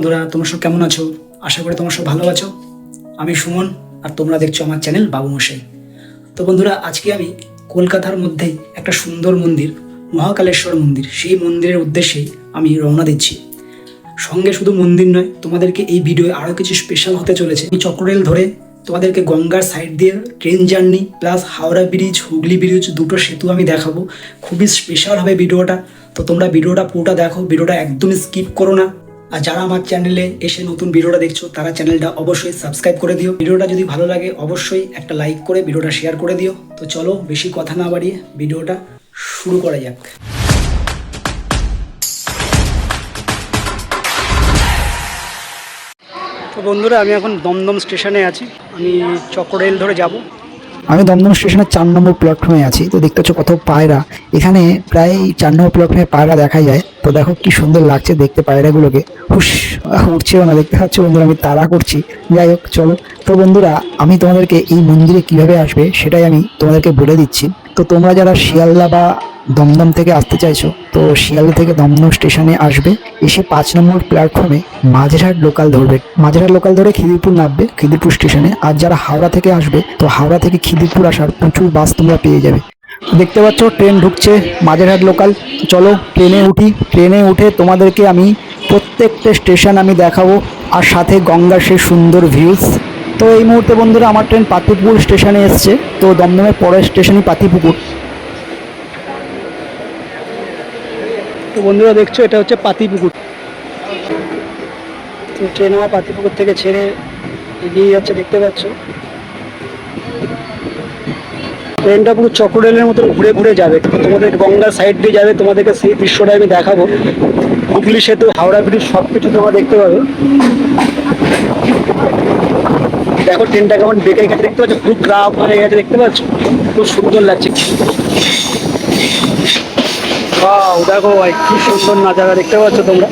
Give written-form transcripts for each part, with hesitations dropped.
বন্ধুরা, তোমরা সব কেমন আছো? আশা করি তোমরা সব ভালো আছো। আমি সুমন, আর তোমরা দেখছো আমার চ্যানেল বাবু মশাই। তো বন্ধুরা, আজকে আমি কলকাতার মধ্যেই একটা সুন্দর মন্দির, মহাকালেশ্বর মন্দির, সেই মন্দিরের উদ্দেশ্যেই আমি রওনা দিচ্ছি। সঙ্গে শুধু মন্দির নয়, তোমাদেরকে এই ভিডিওয়ে আরও কিছু স্পেশাল হতে চলেছে। আমি চক্ররেল ধরে তোমাদেরকে গঙ্গার সাইড দিয়ে train journey plus Howrah bridge, Hooghly bridge, দুটো সেতু আমি দেখাবো। খুবই স্পেশাল হবে ভিডিওটা। তো তোমরা ভিডিওটা পুরোটা দেখো, ভিডিওটা একদমই স্কিপ করো না। আর যারা আমার চ্যানেলে এসে নতুন ভিডিওটা দেখছো, তারা চ্যানেলটা অবশ্যই সাবস্ক্রাইব করে দিও। ভিডিওটা যদি ভালো লাগে অবশ্যই একটা লাইক করে ভিডিওটা শেয়ার করে দিও। তো চলো, বেশি কথা না বাড়িয়ে ভিডিওটা শুরু করা যাক। তো বন্ধুরা, আমি এখন দমদম স্টেশনে আছি। আমি চক্ররেল ধরে যাব। আমি দমদম স্টেশনের 4 নম্বর প্ল্যাটফর্মে আছি। তো দেখতে পাচ্ছ কত পায়রা, এখানে প্রায় 4 নম্বর প্ল্যাটফর্মে পায়রা দেখা যায়। তো দেখো কি সুন্দর লাগছে দেখতে পায়রাগুলোকে। হুশ, উঠছেও না, দেখতে পাচ্ছ বন্ধুরা, আমি তাড়া করছি। যাই হোক, চলো। তো বন্ধুরা, আমি তোমাদেরকে এই মন্দিরে কিভাবে আসবে সেটাই আমি তোমাদেরকে বলে দিচ্ছি। তো তোমরা যারা শিয়ালদা বা দমদম থেকে আসতে চাইছো, তো শিয়ালদা থেকে দমদম স্টেশনে আসবে। এসে 5 নম্বর প্ল্যাটফর্মে মাঝেরহাট লোকাল ধরবে। মাঝেরহাট লোকাল ধরে খিদিরপুর নামবে, খিদিরপুর স্টেশনে। আর যারা হাওড়া থেকে আসবে, তো হাওড়া থেকে খিদিরপুর আসার প্রচুর বাস তোমরা পেয়ে যাবে। দেখতে পাচ্ছ ট্রেন ঢুকছে, মাঝেরহাট লোকাল। চলো ট্রেনে উঠি। ট্রেনে উঠে তোমাদেরকে আমি প্রত্যেকটা স্টেশন আমি দেখাবো, আর সাথে গঙ্গার সেই সুন্দর ভিউজ। তো এই মুহূর্তে বন্ধুরা আমার ট্রেন পাতিপুকুর স্টেশনে এসছে। তো দমদমের পরের স্টেশনই পাতিপুকুর। তো বন্ধুরা দেখছো, এটা হচ্ছে পাতিপুকুর। তো ট্রেন আমার পাতিপুকুর থেকে ছেড়ে এগিয়ে যাচ্ছে, দেখতে পাচ্ছ। ট্রেনটা পুরো চক্ররেলের মতো ঘুরে ঘুরে যাবে, তোমাদের গঙ্গার সাইড দিয়ে যাবে। তোমাদেরকে সেই দৃশ্যটা আমি দেখাবো। হুগলি সেতু, হাওড়া ব্রিজ সব কিছু তোমরা দেখতে পাবে। দেখো ট্রেনটা কেমন বেঁকে গেছে, দেখতে পাচ্ছ, খুব গ্রাফ হয়ে গেছে, দেখতে পাচ্ছ, খুব সুন্দর লাগছে। দেখো ভাই, কি সুন্দর নাজারা, দেখতে পাচ্ছ তোমরা,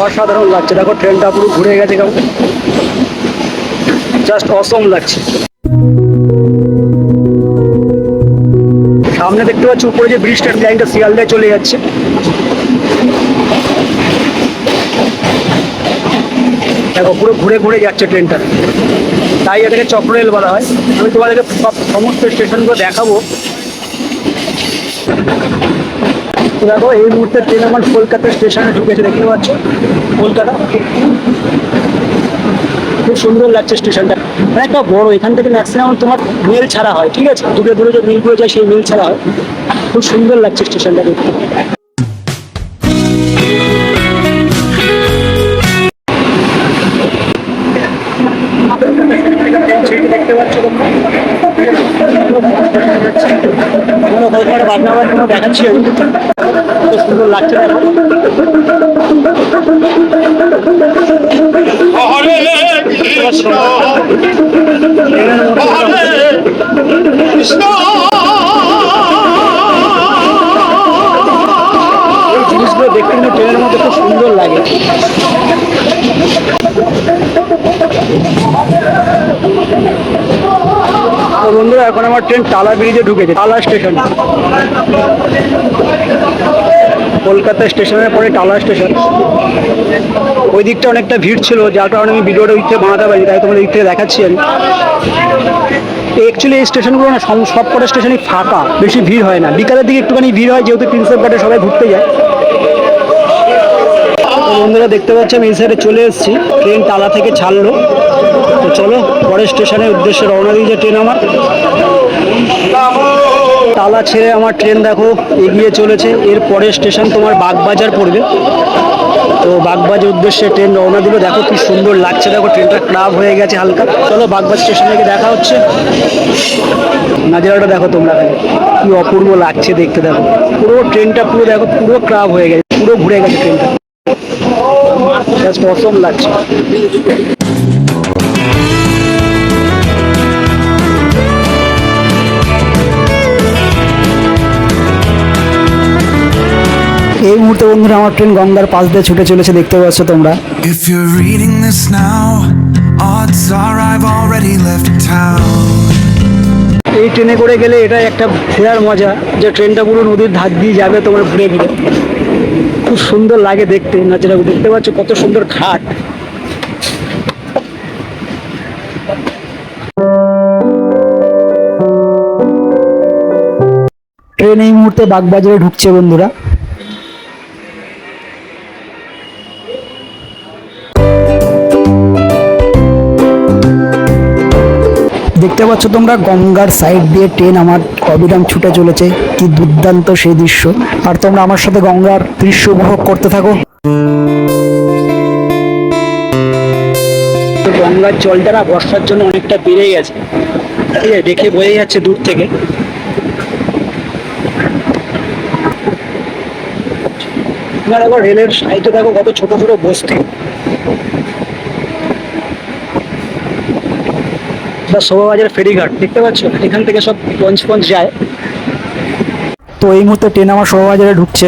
অসাধারণ লাগছে। দেখো ট্রেনটা পুরো ঘুরে গেছে, কেমন জাস্ট অসম লাগছে। সামনে দেখতে পাচ্ছ উপরে যে ব্রিজটা, লাইনটা শিয়ালদায় চলে যাচ্ছে। দেখো পুরো ঘুরে ঘুরে যাচ্ছে ট্রেনটা, তাই এটাকে চক্ররেল বলা হয়। আমি তোমাদেরকে সমস্ত স্টেশনগুলো দেখাবো। দেখো এই মুহূর্তে ট্রেন আমার কলকাতা স্টেশনে ঢুকেছে, দেখতে পাচ্ছ, কলকাতা। খুব সুন্দর লাগছে স্টেশনটা, মানে একটা বড়। এখান থেকে ম্যাক্সিমাম তোমার মেল ছাড়া হয়, ঠিক আছে, দূরে দূরে যে মেলগুলো যায় সেই মেল ছাড়া হয়। খুব সুন্দর লাগছে স্টেশনটা দেখতে। দেখতে পাচ্ছ তোমরা, বাজনাবাদ কোনো দেখাচ্ছি আমি, খুব সুন্দর লাগছে। এই জিনিসগুলো দেখতে কিন্তু ট্রেনের মধ্যে খুব সুন্দর লাগে। বন্ধুরা, এখন আমার ট্রেন টালা ব্রিজে ঢুকেছে, টালা স্টেশন। কলকাতা স্টেশনের পরে টালা স্টেশন। ওই দিকটা অনেকটা ভিড় ছিল, যার কারণে আমি ভিডিওটা ওই থেকে বানাতে পারি, তাই তোমাদের দিক থেকে দেখাচ্ছি আমি। অ্যাকচুয়ালি এই স্টেশনগুলো না সব কটা স্টেশনই ফাঁকা, বেশি ভিড় হয় না। বিকালের দিকে একটুখানি ভিড় হয়, যেহেতু প্রিন্সেপ ঘাটে সবাই ঘুরতে যায়। বন্ধুরা দেখতে পাচ্ছি আমি এই সাইডে চলে এসেছি। ট্রেন টালা থেকে ছাড়লো। তো চলো পরের স্টেশনের উদ্দেশ্যে রওনা দিয়েছে ট্রেন আমার। টালা ছেড়ে আমার ট্রেন দেখো এগিয়ে চলেছে। এর পরের স্টেশন তোমার বাগবাজার পড়বে। তো বাগবাজার উদ্দেশ্যে ট্রেন রওনা দিল। দেখো কি সুন্দর লাগছে, দেখো ট্রেনটা ক্লাব হয়ে গেছে হালকা। চলো বাগবাজার স্টেশন থেকে দেখা হচ্ছে। নাজারাটা দেখো তোমরা, কি অপূর্ব লাগছে দেখতে। দেখো পুরো ট্রেনটা পুরো দেখো পুরো ক্লাব হয়ে গেছে, পুরো ঘুরে গেছে ট্রেনটা, জাস্ট অসম লাগছে। এই মুহূর্তে বন্ধুরা আমার ট্রেন গঙ্গার পাশ দিয়ে ছুটে চলেছে, দেখতে পাচ্ছ তোমরা। If you're reading this now, odds are I've already left town. এই ট্রেনে করে গেলে এটাই একটা ঘোরার মজা, যে ট্রেনটা পুরো নদীর ধার দিয়ে যাবে তোমার ঘুরে ঘুরে। খুব সুন্দর লাগে দেখতে, নাচারা দেখতে পাচ্ছ কত সুন্দর ঘাট। ট্রেন এই মুহূর্তে বাগবাজারে ঢুকছে বন্ধুরা। দেখতে পাচ্ছ তোমরা গঙ্গার সাইড দিয়ে ট্রেন আমার অবিরাম ছুটে চলেছে, কি দুর্দান্ত সেই দৃশ্য। আর তোমরা আমার সাথে গঙ্গার দৃশ্য উপভোগ করতে থাকো। গঙ্গার জলটা না বর্ষার জন্য অনেকটা বেড়ে গেছে, ঠিক আছে, দেখে বোঝা যাচ্ছে দূর থেকে। দেখো রেলের সাইডে দেখো কত ছোট ছোট বস্তি। শোভাবাজার ফেরিঘাট দেখতে পাচ্ছ, এখান থেকে সব লঞ্চ ফঞ্চ যায়। তো এই মুহূর্তে ট্রেন আমার শোভাবাজারে ঢুকছে।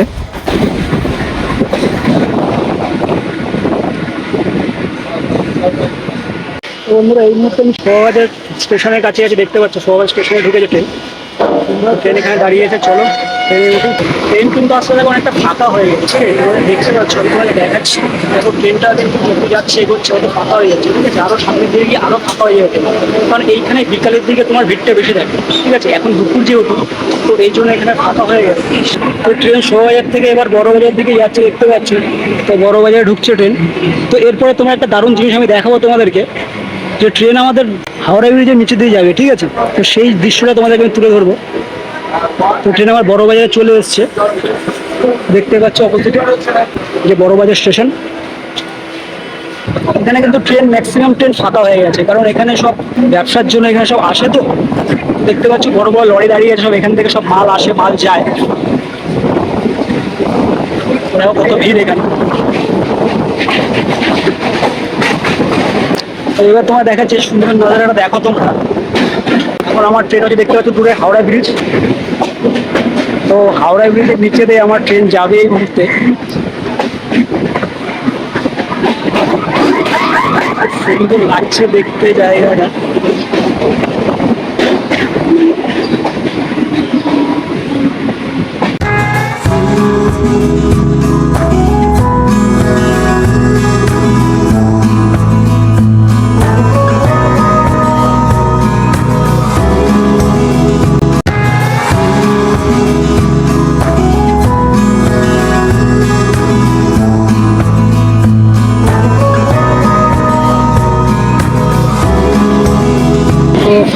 বন্ধুরা এই মুহূর্তে আমি শোভাবাজার স্টেশনের কাছে আছি, দেখতে পাচ্ছ শোভাবাজার স্টেশনে ঢুকেছে ট্রেন। ট্রেন এখানে দাঁড়িয়ে আছে, চলো ট্রেন কিন্তু আসলে অনেকটা ফাঁকা হয়ে গেছে, দেখতে পাচ্ছ আমি তোমাকে দেখাচ্ছি। দেখো ট্রেনটা কিন্তু যাচ্ছে এগোচ্ছে, অত ফাঁকা হয়ে যাচ্ছে, ঠিক আছে। আরো সামনের দিকে গিয়ে আরো ফাঁকা হয়ে যাবে, কারণ এইখানে বিকালের দিকে তোমার ভিড়টা বেশি থাকে, ঠিক আছে। এখন দুপুর যেহেতু, তো এই জন্য এখানে ফাঁকা হয়ে গেছে। তো ট্রেন শোভাবাজার থেকে এবার বড়বাজার দিকে যাচ্ছে, দেখতে পাচ্ছ। তো বড়বাজারে ঢুকছে ট্রেন। তো এরপরে তোমার একটা দারুণ জিনিস আমি দেখাবো তোমাদেরকে, যে ট্রেন আমাদের হাওড়া ব্রিজের নিচে দিয়ে যাবে, ঠিক আছে। তো সেই দৃশ্যটা তোমাদেরকে আমি তুলে ধরবো। তো ট্রেন আমার বড়বাজারে চলে এসছে, দেখতে পাচ্ছ অপোজিটে যে বড়বাজার স্টেশন। এখানে কিন্তু ট্রেন ম্যাক্সিমাম ট্রেন ফাঁকা হয়ে গেছে, কারণ এখানে সব ব্যবসার জন্য এখানে সব আসে। তো দেখতে পাচ্ছ বড় বড় লরি দাঁড়িয়ে আছে, সব এখান থেকে সব মাল আসে মাল যায়। দেখো কত ভিড় এখানে। এবার তোমার দেখাচ্ছে সুন্দর নজারাটা দেখো তোমরা। এখন আমার ট্রেন হচ্ছে, দেখতে পাচ্ছ দূরে হাওড়া ব্রিজ। তো হাওড়া ব্রিজের নিচে দিয়ে আমার ট্রেন যাবে এই মুহূর্তে। সুন্দর লাগছে দেখতে জায়গাটা।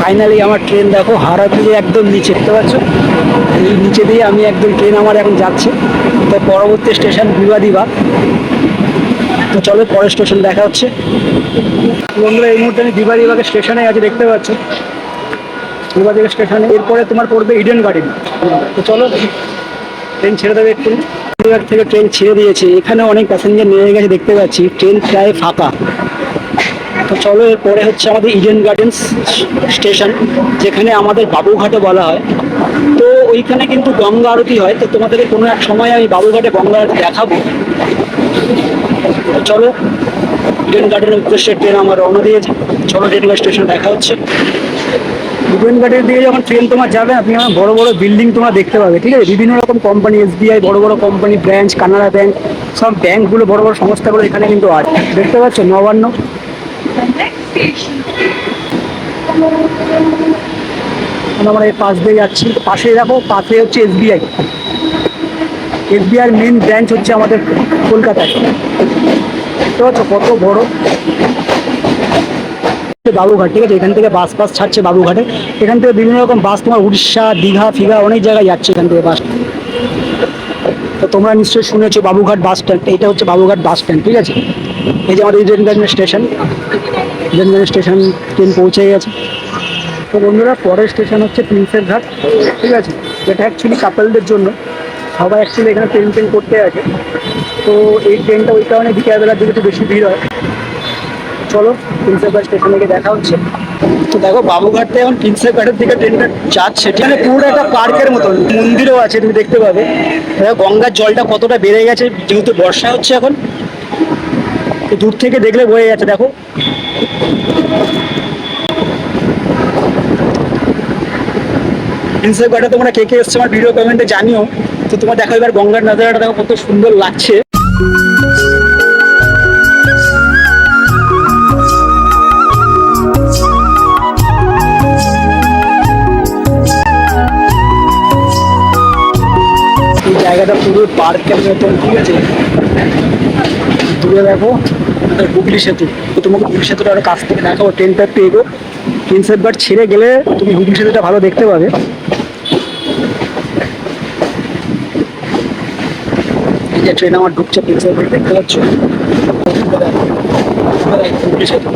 ফাইনালি আমার ট্রেন দেখো হাওড়া ব্রিজে একদম নিচে, দেখতে পাচ্ছ। এই নিচে দিয়ে আমি একদম ট্রেন আমার এখন যাচ্ছে। তো পরবর্তী স্টেশন বিবাদীবাগ। তো চলো পরের স্টেশন দেখা হচ্ছে। বন্ধুরা এই মুহূর্তে আমি বিবাদীবাগের স্টেশনে আছি, দেখতে পাচ্ছ বিবাদীবাগ স্টেশনে। এরপরে তোমার পড়বে ইডেন গার্ডেন। তো চলো ট্রেন ছেড়ে দেবে একটু। বিবাদীবাগ থেকে ট্রেন ছেড়ে দিয়েছে, এখানে অনেক প্যাসেঞ্জার নেমে গেছে, দেখতে পাচ্ছি ট্রেন প্রায় ফাঁকা। তো চলো এরপরে হচ্ছে আমাদের ইডেন গার্ডেন্স স্টেশন, যেখানে আমাদের বাবুঘাটে বলা হয়। তো ওইখানে কিন্তু গঙ্গা আরতি হয়। তো তোমাদেরকে কোনো এক সময় আমি বাবুঘাটে গঙ্গা আরতি দেখাবো। তো চলো ইডেন গার্ডেনের উদ্দেশ্যে ট্রেন আমার রওনা দিয়েছে। চলো ইডেন গার্ডেন স্টেশন দেখা হচ্ছে। ইডেন গার্ডেন দিয়ে যখন ট্রেন তোমার যাবে, আপনি আমার বড় বড় বিল্ডিং তোমরা দেখতে পাবে, ঠিক আছে। বিভিন্ন রকম কোম্পানি, SBI বড় বড় কোম্পানি ব্রাঞ্চ, কানাড়া ব্যাংক, সব ব্যাংকগুলো বড় বড় সংস্থাগুলো এখানে কিন্তু আছে, দেখতে পাচ্ছ। নবান্ন। আমরা এই পাশ দিয়ে যাচ্ছি, পাশে দেখো পাশে হচ্ছে SBI। SBI মেন ব্রাঞ্চ হচ্ছে আমাদের কলকাতায়, তো হচ্ছে কত বড় বাবুঘাট, ঠিক আছে। এখান থেকে বাস ছাড়ছে বাবুঘাটে। এখান থেকে বিভিন্ন রকম বাস তোমার উড়িষ্যা, দীঘা ফিঘা অনেক জায়গায় যাচ্ছে এখান থেকে বাস। তো তোমরা নিশ্চয়ই শুনেছো বাবুঘাট বাস স্ট্যান্ড, এইটা হচ্ছে বাবুঘাট বাস স্ট্যান্ড, ঠিক আছে। এই যে আমাদের Eden garden station, Eden garden station train পৌঁছে গেছে। তো বন্ধুরা পরের স্টেশন হচ্ছে প্রিন্সেপ ঘাট, ঠিক আছে। যেটা অ্যাকচুয়ালি কাপলদের জন্য, সবাই অ্যাকচুয়ালি এখানে ট্রেন করতে আছে। তো এই ট্রেনটা ওই কারণে বিকেলবেলার দিকে একটু বেশি ভিড় হয়। চলো প্রিন্সেপ ঘাট স্টেশনে গিয়ে দেখা হচ্ছে। তো দেখো বাবুঘাট থেকে এখন প্রিন্সেপ ঘাটের দিকে ট্রেনটা যাচ্ছে। এখানে পুরো একটা পার্কের মতন, মন্দিরও আছে, তুমি দেখতে পাবে। দেখো গঙ্গার জলটা কতটা বেড়ে গেছে, যেহেতু বর্ষা হচ্ছে এখন। তো দূর থেকে দেখলে বয়ে যাচ্ছে, দেখো। প্রিন্সেপ ঘাটে তোমরা কে কে এসছো আমার ভিডিও কমেন্টে জানিও। তো তোমার দেখো এবার গঙ্গার নজারাটা দেখো কত সুন্দর লাগছে। এই জায়গাটা পুরো পার্কের মতন, ঠিক আছে। দূরে দেখো হুগলি সেতু, তো তোমাকে হুগলি সেতুটা আরো কাছ থেকে দেখাবো। ট্রেনটা একটু এগো, ট্রেন সেটবার ছেড়ে গেলে তুমি হুগলি সেতুটা ভালো দেখতে পাবে। এই যে ট্রেন আমার ঢুকছে, ট্রেন সেট দেখতে পাচ্ছ হুগলি সেতু।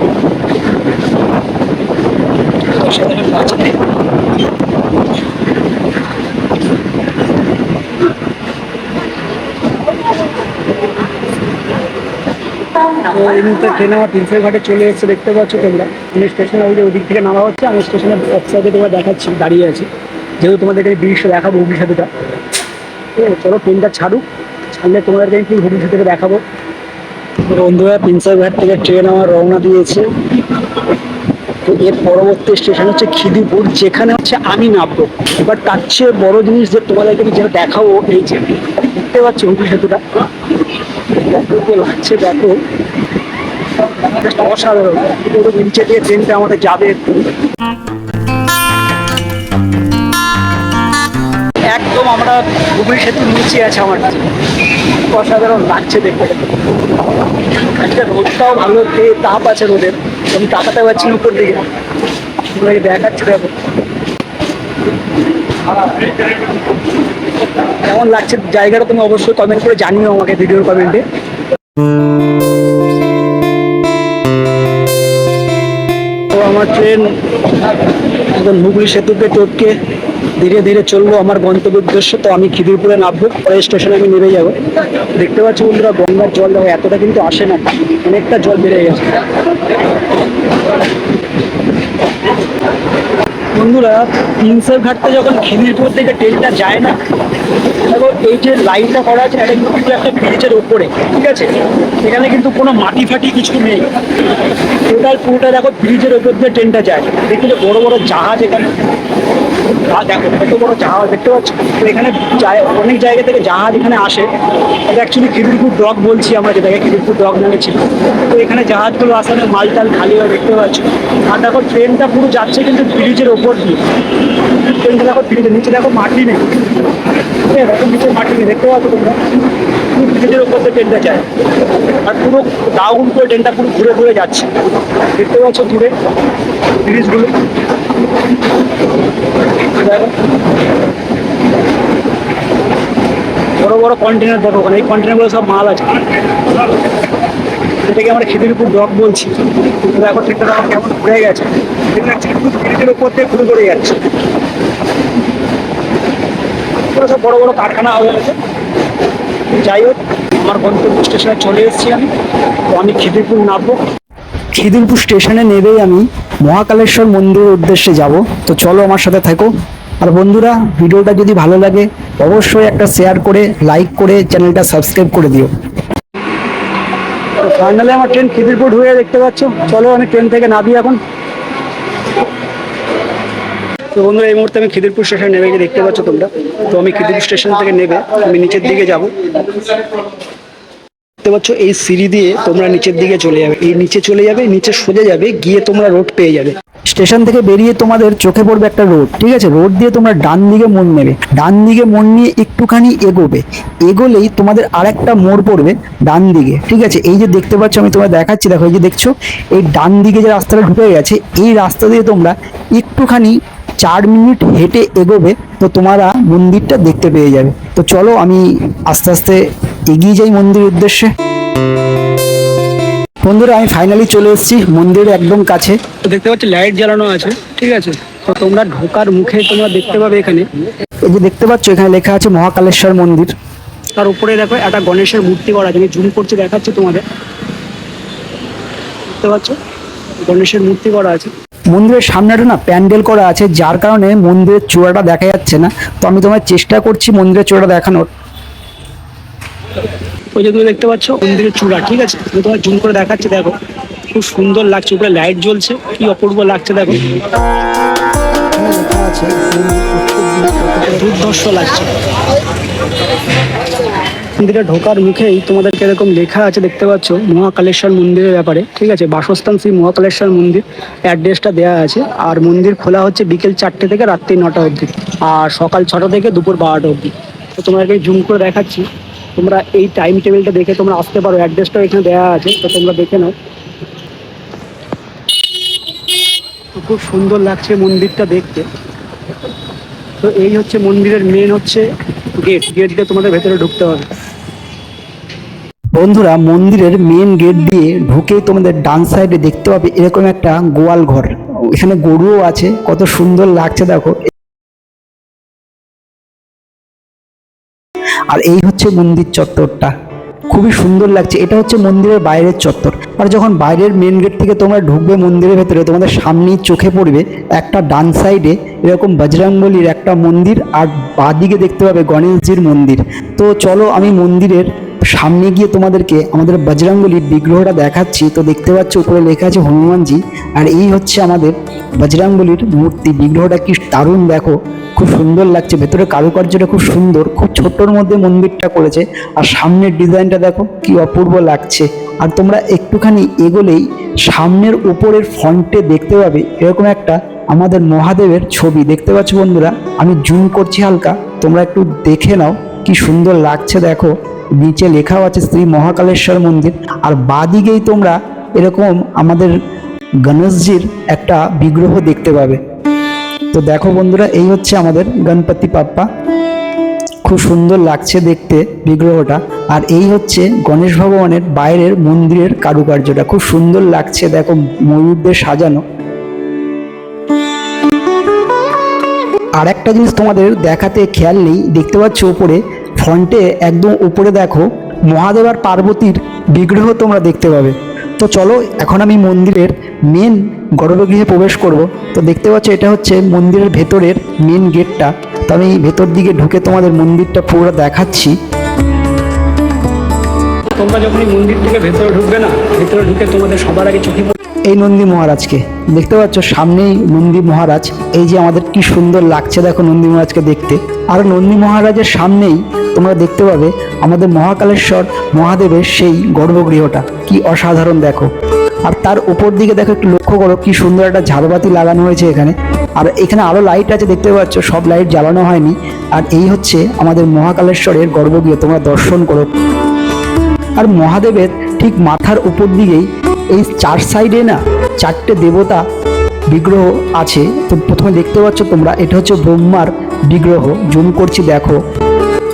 এই মুহূর্তে ট্রেন আমার প্রিন্সেপ ঘাটে চলে এসেছে, দেখতে পাচ্ছ তোমরা। আমি স্টেশনে ওই যে ওদিক থেকে নামা হচ্ছে, আমি স্টেশনের এক সাইডে তোমার দেখাচ্ছি, দাঁড়িয়ে আছি, যেহেতু তোমাদেরকে দৃশ্য দেখাবো হুগলি সেতুটা। চলো ট্রেনটা ছাড়ুক, ছাড়লে তোমাদেরকে আমি হুগলি সেতুটা দেখাবো। বন্ধুরা প্রিন্সেপ ঘাট থেকে ট্রেন আমার রওনা দিয়েছে। তো এর পরবর্তী স্টেশন হচ্ছে খিদিরপুর, যেখানে হচ্ছে আমি নামবো। এবার তার চেয়ে বড় জিনিস যে তোমাদেরকে আমি যেটা দেখাবো, এই যে দেখতে পাচ্ছ হুগলি সেতুটা লাগছে, দেখো অসাধারণ। নিচে দিয়ে ট্রেনটা আমাদের যাবে, একদম আমরা হুগলি সেতুর নিচে আছে। আমার অসাধারণ লাগছে দেখতে। আজকে রোদটাও ভালো, তাপ আছে রোদের, আমি তাকাতে পারছি উপর দিকে, দেখাচ্ছি দেখো কেমন লাগছে জায়গাটা। তুমি অবশ্যই কমেন্ট করে জানিও আমাকে ভিডিওর কমেন্টে। তো আমার ট্রেন একদম হুগলি সেতুকে টপকে ধীরে ধীরে চলবো আমার গন্তব্য উদ্দেশ্য। তো আমি খিদিরপুরে নামবো, পরে স্টেশনে আমি নেমে যাবো। দেখতে পাচ্ছি বন্ধুরা গঙ্গার জল দেখো, এতটা কিন্তু আসে না, অনেকটা জল বেড়ে গেছে। বন্ধুরা প্রিন্সেপ ঘাটতে যখন খিদিরপুর থেকে ট্রেনটা যায় না, দেখো এই যে লাইনটা করা আছে, এটা কিন্তু একটা ব্রিজের উপরে, ঠিক আছে। এখানে কিন্তু কোনো মাটি ফাটি কিছু নেই, টোটাল পুরোটা দেখো ব্রিজের উপর দিয়ে ট্রেনটা যায়। দেখি যে বড় বড় জাহাজ এখানে, দেখো কত বড় জাহাজ দেখতে পাচ্ছ। তো এখানে অনেক জায়গা থেকে জাহাজ এখানে আসে। এটা অ্যাকচুয়ালি খিদিরপুর ডক বলছি আমরা, যেটাকে খিদিরপুর ডক নামে ছিল। তো এখানে জাহাজগুলো আসার মাল টাল খালি হয়, দেখতে পাচ্ছ। আর দেখো ট্রেনটা পুরো যাচ্ছে কিন্তু ব্রিজের ওপর দিয়ে। ট্রেনটা দেখো ব্রিজের নিচে দেখো মাটি নেই, দেখো নিচে মাটি নেই, দেখতে পাচ্ছ তোমরা। ব্রিজের ওপর দিয়ে ট্রেনটা যায়, আর পুরো ডাউন করে ট্রেনটা পুরো ঘুরে ঘুরে যাচ্ছে, দেখতে পাচ্ছ দূরে ব্রিজগুলো। বড় বড় কন্টেনার দেখো ওখানে, এই কন্টেনারগুলো সব মাল আছে। এটাকে আমরা খিদিরপুর ডক বলছি। দেখো ট্রেনটা দেখো কেমন ঘুরে গেছে, ব্রিজের উপর দিয়ে ঘুরে ঘুরে যাচ্ছে। সব বড় বড় কারখানা হয়ে গেছে। যাই হোক, আমার গন্তব্য স্টেশনে চলে এসেছি আমি। তো আমি খিদিরপুর নামবো। খিদিরপুর স্টেশনে নেবেই আমি মহাকালেশ্বর মন্দিরের উদ্দেশ্যে যাব। তো চলো আমার সাথে থাকো। আর বন্ধুরা ভিডিওটা যদি ভালো লাগে অবশ্যই একটা শেয়ার করে, লাইক করে চ্যানেলটা সাবস্ক্রাইব করে দিও। ফাইনালি আমার ট্রেন খিদিরপুর হয়ে, দেখতে পাচ্ছ। চলো আমি ট্রেন থেকে নামি এখন। তো বন্ধুরা এই মুহূর্তে আমি খিদিরপুর স্টেশনে নেমে গিয়ে, দেখতে পাচ্ছ তোমরা। তো আমি খিদিরপুর স্টেশন থেকে নেবে আমি নিচের দিকে যাব। দেখতে পাচ্ছ এই সিঁড়ি দিয়ে তোমরা নিচের দিকে চলে যাবে, এই নিচে চলে যাবে, নিচে সোজা যাবে, গিয়ে তোমরা রোড পেয়ে যাবে। স্টেশন থেকে বেরিয়ে তোমাদের চোখে পড়বে একটা রোড, ঠিক আছে। রোড দিয়ে তোমরা ডান দিকে মোড় নেবে, ডান দিকে মোড় নিয়ে একটুখানি এগোবে, এগোলেই তোমাদের আরেকটা মোড় পড়বে ডান দিকে, ঠিক আছে। এই যে দেখতে পাচ্ছ আমি তোমায় দেখাচ্ছি, দেখো এই যে দেখছো এই ডান দিকে যে রাস্তাটা ঢুকে গেছে, এই রাস্তা দিয়ে তোমরা একটুখানি 4 মিনিট হেঁটে এগোবে, তো তোমরা মন্দিরটা দেখতে পেয়ে যাবে। তো চলো আমি আস্তে আস্তে এগিয়ে যাই মন্দিরের উদ্দেশ্যে। বন্ধুরা আমি ফাইনালি চলে এসেছি মন্দিরের একদম কাছে। তো দেখতে পাচ্ছি লাইট জ্বালানো আছে, ঠিক আছে। তো তোমরা ঢোকার মুখে তোমরা দেখতে পাবে এখানে, এই যে দেখতে পাচ্ছ এখানে লেখা আছে মহাকালেশ্বর মন্দির। তার উপরে দেখো একটা গণেশের মূর্তি করা আছে, আমি জুম করছি দেখাচ্ছি তোমাদের, দেখতে পাচ্ছ গণেশের মূর্তি করা আছে। মন্দিরের সামনেটা না প্যান্ডেল করা আছে, যার কারণে মন্দিরের চূড়াটা দেখা যাচ্ছে না। তো আমি তোমার চেষ্টা করছি মন্দিরের চূড়াটা দেখানোর। ওই যে তুমি দেখতে পাচ্ছ মন্দিরের চূড়া, ঠিক আছে। আমি তোমার জুম করে দেখাচ্ছি, দেখো খুব সুন্দর লাগছে, উপরে লাইট জ্বলছে, কি অপূর্ব লাগছে দেখো, দুর্ধর্ষ লাগছে। মন্দিরে ঢোকার মুখেই তোমাদেরকে এরকম লেখা আছে, দেখতে পাচ্ছ মহাকালেশ্বর মন্দিরের ব্যাপারে, ঠিক আছে। বাসস্থান শ্রী মহাকালেশ্বর মন্দির, অ্যাড্রেসটা দেওয়া আছে। আর মন্দির খোলা হচ্ছে বিকেল 4টে থেকে রাত্রি 9টা অবধি, আর সকাল 6টা থেকে দুপুর 12টা অবধি। তো তোমাদেরকে জুম করে দেখাচ্ছি, তোমরা এই টাইম টেবিলটা দেখে তোমরা আসতে পারো। অ্যাড্রেসটাও এখানে দেওয়া আছে, তো তোমরা দেখে নাও। তো খুব সুন্দর লাগছে মন্দিরটা দেখতে। তো এই হচ্ছে মন্দিরের মেন হচ্ছে গেট দিয়ে তোমাদের ভেতরে ঢুকতে হবে। বন্ধুরা, মন্দিরের মেন গেট দিয়ে ঢুকে তোমাদের ডান সাইডে দেখতে পাবে এরকম একটা গোয়াল ঘর, এখানে গরুও আছে, কত সুন্দর লাগছে দেখো। আর এই হচ্ছে মন্দির চত্বরটা, খুবই সুন্দর লাগছে। এটা হচ্ছে মন্দিরের বাইরের চত্বর। আর যখন বাইরের মেন গেট থেকে তোমরা ঢুকবে মন্দিরের ভেতরে, তোমাদের সামনেই চোখে পড়বে একটা ডান সাইডে এরকম বজরংবলীর একটা মন্দির, আর বাঁদিকে দেখতে পাবে গণেশজির মন্দির। তো চলো আমি মন্দিরের সামনে গিয়ে তোমাদেরকে আমাদের বজরংবলীর বিগ্রহটা দেখাচ্ছি। তো দেখতে পাচ্ছ উপরে লেখা আছে হনুমানজি, আর এই হচ্ছে আমাদের বজরংবলীর মূর্তি। বিগ্রহটা কি দারুণ দেখো, খুব সুন্দর লাগছে, ভেতরে কারুকার্যটা খুব সুন্দর, খুব ছোট্টর মধ্যে মন্দিরটা করেছে। আর সামনের ডিজাইনটা দেখো কি অপূর্ব লাগছে। আর তোমরা একটুখানি এগোলেই সামনের উপরের ফ্রন্টে দেখতে পাবে এরকম একটা আমাদের মহাদেবের ছবি, দেখতে পাচ্ছ বন্ধুরা। আমি জুম করছি হালকা, তোমরা একটু দেখে নাও কি সুন্দর লাগছে দেখো। নিচে লেখাও আছে শ্রী মহাকালেশ্বর মন্দির, আর বাদিকেই তোমরা এরকম আমাদের গণেশজির একটা বিগ্রহ দেখতে পাবে। তো দেখো বন্ধুরা, এই হচ্ছে আমাদের গণপতি বাপ্পা, খুব সুন্দর লাগছে দেখতে বিগ্রহটা। আর এই হচ্ছে গণেশ ভগবানের বাইরের মন্দিরের কারুকার্যটা, খুব সুন্দর লাগছে দেখো, ময়ূরদের সাজানো। আর একটা জিনিস তোমাদের দেখাতে খেয়াল নেই, দেখতে পাচ্ছ উপরে ফ্রন্টে একদম উপরে দেখো মহাদেব আর পার্বতীর বিগ্রহ তোমরা দেখতে পাবে। তো চলো এখন আমি মন্দিরের মেন গর্ভগৃহে প্রবেশ করব। তো দেখতে পাচ্ছ এটা হচ্ছে মন্দিরের ভেতরের মেন গেটটা। তো আমি ভেতর দিকে ঢুকে তোমাদের মন্দিরটা পুরো দেখাচ্ছি। তোমরা যখন এই মন্দির থেকে ভেতরে ঢুকবে না, ভেতরে ঢুকে তোমাদের সবার আগে চোখে এই নন্দী মহারাজকে দেখতে পাচ্ছ, সামনেই নন্দী মহারাজ। এই যে আমাদের কি সুন্দর লাগছে দেখো নন্দী মহারাজকে দেখতে। আর নন্দী মহারাজের সামনেই তোমরা দেখতে পাবে আমাদের মহাকালেশ্বর মহাদেবের সেই গর্ভগৃহটা, কি অসাধারণ দেখো। আর তার উপর দিকে দেখো, একটু লক্ষ্য করো কি সুন্দর একটা ঝাড়বাতি লাগানো হয়েছে এখানে। আর এখানে আরো লাইট আছে দেখতে পাচ্ছ, সব লাইট জ্বালানো হয়নি। আর এই হচ্ছে আমাদের মহাকালেশ্বরের গর্ভগৃহ, তোমরা দর্শন করো। আর মহাদেবের ঠিক মাথার উপর দিকেই এই চার সাইডে না 4টে দেবতা বিগ্রহ আছে। তো প্রথমে দেখতে পাচ্ছ তোমরা, এটা হচ্ছে ব্রহ্মার বিগ্রহ, জুম করছি দেখো।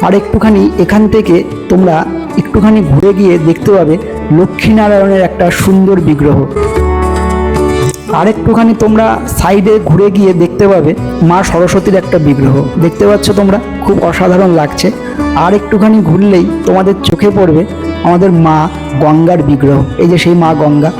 আর একটুখানি এখান থেকে তোমরা একটুখানি ঘুরে গিয়ে দেখতে পাবে লক্ষ্মীনারায়ণের একটা সুন্দর বিগ্রহ। আর একটুখানি তোমরা সাইডে ঘুরে গিয়ে দেখতে পাবে মা সরস্বতীর একটা বিগ্রহ, দেখতে পাচ্ছ তোমরা, খুব অসাধারণ লাগছে। আর একটুখানি ঘুরলেই তোমাদের চোখে পড়বে আমাদের মা গঙ্গার বিগ্রহ, এই যে সেই মা গঙ্গা।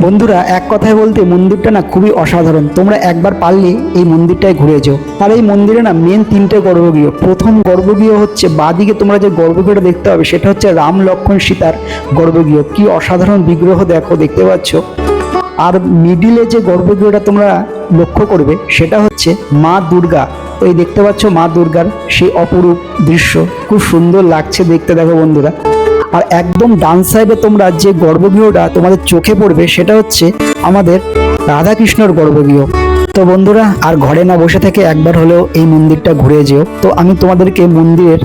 বন্ধুরা, এক কথায় বলতে মন্দিরটা না খুবই অসাধারণ, তোমরা একবার পারলে এই মন্দিরটায় ঘুরে যাও। আর এই মন্দিরে না মেন 3টে গর্ভগৃহ। প্রথম গর্ভগৃহ হচ্ছে বাঁদিকে তোমরা যে গর্ভগৃহটা দেখতে পাবে, সেটা হচ্ছে রাম লক্ষ্মণ সীতার গর্ভগৃহ, কি অসাধারণ বিগ্রহ দেখো, দেখতে পাচ্ছ। আর মিডিলে যে গর্ভগৃহটা তোমরা লক্ষ্য করবে, সেটা হচ্ছে মা দুর্গা, ওই দেখতে পাচ্ছ মা দুর্গার সেই অপরূপ দৃশ্য, খুব সুন্দর লাগছে দেখতে দেখো বন্ধুরা। আর একদম ডান সাইডে তোমরা যে গর্ভগৃহটা তোমাদের চোখে পড়বে, সেটা হচ্ছে আমাদের রাধাকৃষ্ণর গর্ভগৃহ। তো বন্ধুরা, আর ঘরে না বসে থেকে একবার হলেও এই মন্দিরটা ঘুরে যেও। তো আমি তোমাদেরকে মন্দিরের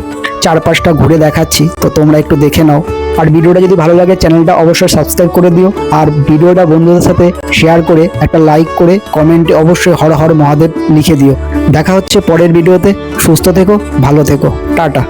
চারপাশটা ঘুরে দেখাচ্ছি, তো তোমরা একটু দেখে নাও। আর ভিডিওটা যদি ভালো লাগে চ্যানেলটা অবশ্যই সাবস্ক্রাইব করে দিও। আর ভিডিওটা বন্ধুদের সাথে শেয়ার করে একটা লাইক করে কমেন্টে অবশ্যই হর হর মহাদেব লিখে দিও। দেখা হচ্ছে পরের ভিডিওতে। সুস্থ থেকো, ভালো থেকো, টাটা।